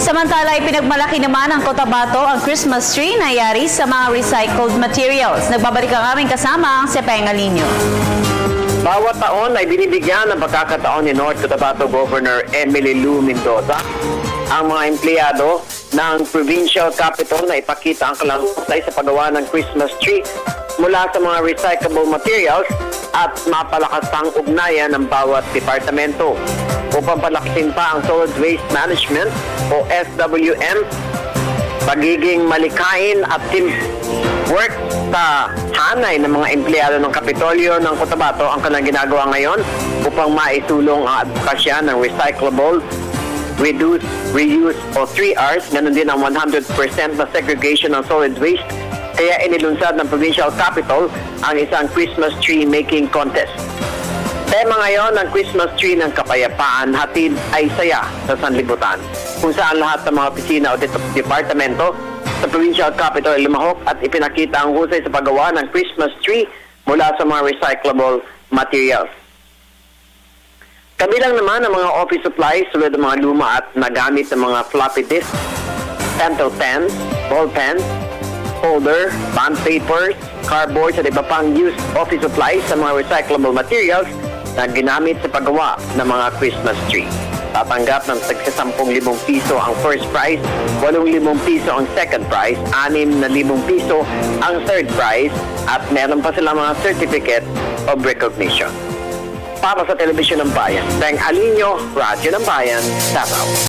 Samantala, ipinagmalaki naman ng Cotabato ang Christmas tree na yari sa mga recycled materials. Nagbabalik ang aming kasama si Pengalinho. Bawat taon ay binibigyan ng pagkakataon ni North Cotabato Governor Emily Lou Mendoza ang mga empleyado ng provincial capital na ipakita ang kalanguay sa paggawa ng Christmas tree mula sa mga recyclable materials at mapalakas ang ugnayan ng bawat departamento. Upang palakasin pa ang solid waste management o SWM, pagiging malikain at teamwork sa hanay ng mga empleyado ng Kapitolyo ng Cotabato ang kanilang ginagawa ngayon upang maisulong ang advokasya ng recyclable, reduce, reuse o 3Rs, ganun din ang 100% na segregation ng solid waste. Kaya inilunsad ng Provincial Capital ang isang Christmas tree making contest. Tema ngayon ng Christmas tree ng kapayapaan, hatid ay saya sa sanlibutan, kung saan lahat ng mga opisina o departamento sa Provincial Capital ay lumahok at ipinakita ang husay sa paggawa ng Christmas tree mula sa mga recyclable materials. Kabilang naman ang mga office supplies tulad ng mga luma at nagamit ng mga floppy disk, pencil pens, ball pens, folder, bond papers, cardboard at iba pang used office supplies sa mga recyclable materials na ginamit sa paggawa ng mga Christmas tree. Tatanggap ng 10,000 piso ang first prize, 8,000 piso ang second prize, 6,000 piso ang third prize at meron pa sila mga certificate of recognition. Para sa Telebisyon ng Bayan, Pengalinho, Radyo ng Bayan, Davao.